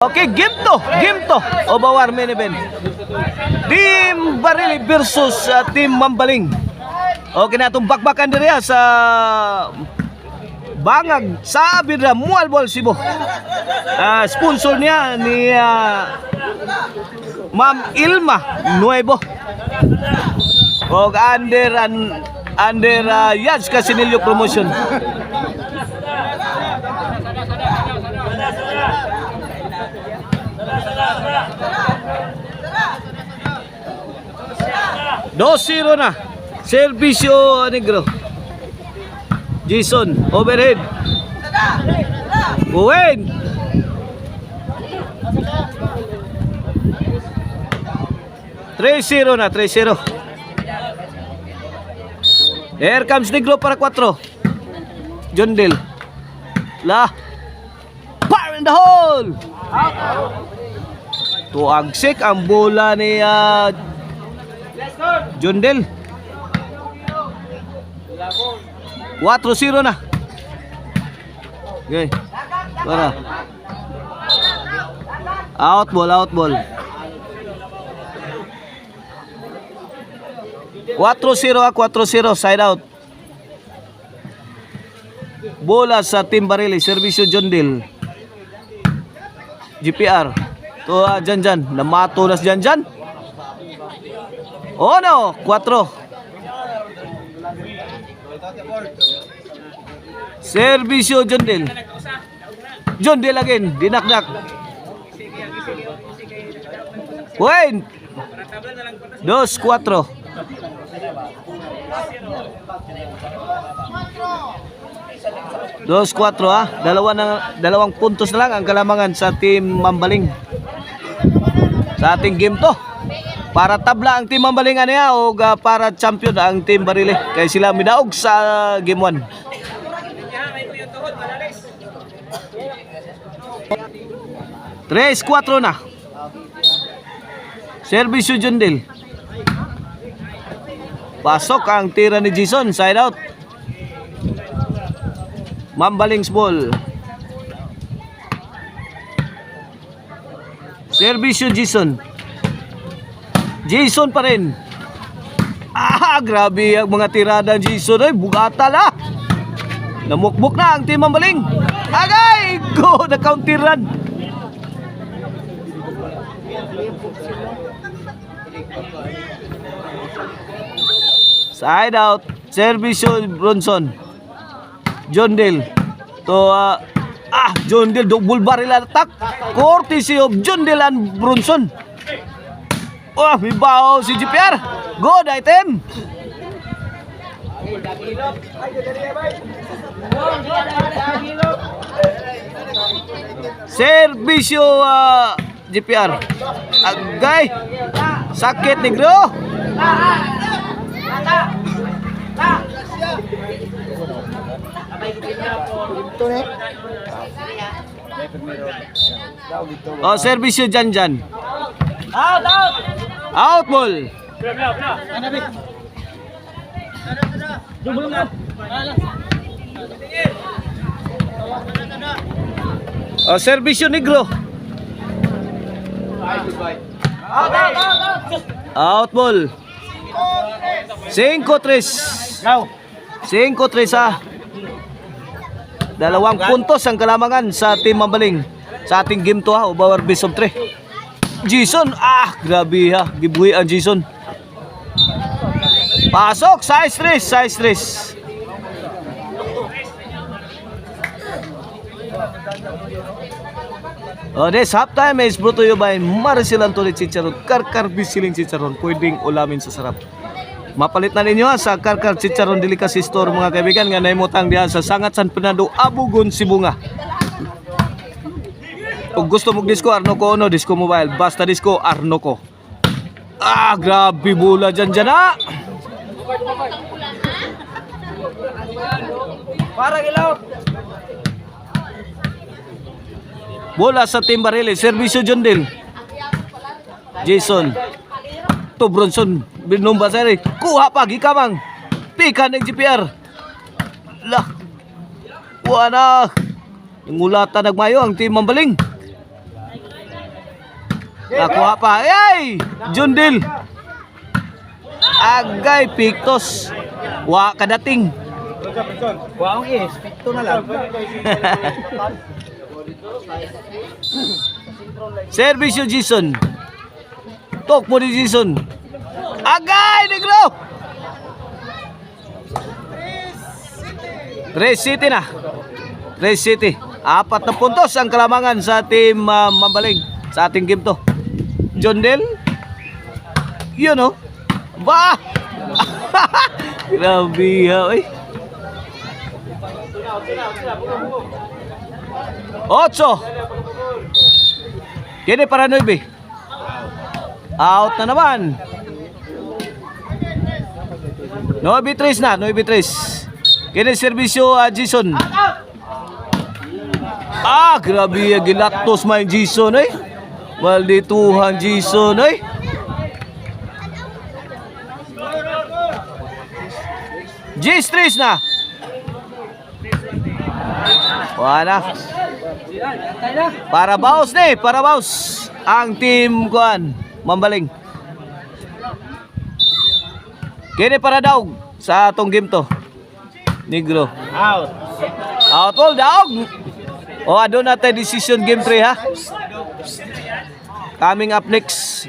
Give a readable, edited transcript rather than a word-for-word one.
Okay, game to. Obawar main event. Team Barili versus Team Mambaling. Okay na itong bakbakan diri sa Bangag sa Abidra Mualbol Cebu. Sponsor niya ni Ma'am Ilma Nuevo. Og under Yaz Casinillo Promotion. Dos-0 na. Servisyo Negro. Jason overhead. Owen. Tres-0 na, 3-0. Here comes Negro para 4. John Del. Fire in the hole. Tuagsik ang bola ni John Del. 4-0 na. Okay. Para. Out ball. 4-0 side out. Bola sa Team Barili, servisyo John Del. GPR. To Janjan, namato na si Janjan. Oh no, 4. Servisyo John Del. John Del again, dinakdak. Point. 2-4. Dalawang puntos na lang ang kalamangan sa Team Mambaling. Sa ating game to. Para tabla ang Team Mambaling niya o para champion ang Team Barili. Kaya sila midaog sa game 1. 3-4 na. Servisyo John Del. Pasok ang tira ni Jason, side out. Mambaling's ball. Servisyo Jason. Jason pa rin. Grabe ang mga tirada ng Jason. Ay, bugata la. Namukbuk na ang Team Mambaling. Agay! Go! Na-counter run. Side out. Servisyo Bronson. John Del. To John Del double barrel attack. Courtesy of John Del and Bronson. May baho si GPR. Good item. Servisyo GPR. Agay. Sakit Negro. Servisyo Janjan. Out ball. Servisyo Negro. Out ball. 5-3. 5-3 Dalawang puntos ang kalamangan sa Team Mambaling sa ating game to Obawar best of 3. Jason, grabe gibuhi ang Jason. Pasok, size 3. This halftime is brought to you by Maricel Antoni Chicharon, Karkar Bisiling Chicharon, pwedeng ulamin sa sarap. Mapalit na ninyo sa Karkar Chicharon Delicacy Store mga kaibigan nga naimutang diha sa Sangat San Fernando, Abugon, Sibunga. Kung gusto mong disco Arnoco disco mobile, basta disco Arnoco. Grabe bola dyan Para ilaw. Bola sa Team Barili, servisyo John Del. Jason. To Bronson, binomba sa rin. Kuha pa, gikamang. Pika ng GPR. Wala. Ngulatan nagmayo ang Team Mambaling. Nakuha pa. Ay! Jundil. Agay, Pictos. Wa kadating. Kuwaong is, pito na lang. Servisyo Jason. Tok mo ni Jason. Agay, Negro! 3 City na. 3 City. 4 na puntos ang kalamangan sa team Mambaling. Sa ating game to. John Del. Yun o. Ba! Grabe ha. Otso. Kini para 9. Out na naman. 9-3 na. 9-3. Kini servisyo Jason. Grabe gilatos may Jason eh. Maldituhan Jason eh. G-Streets na. Wala. Para baus ni, para baus ang team kuan Mambaling. Kini para daog sa atong game to. Negro. Out. Out all daog. O adon natin decision game 3 ha. Coming up next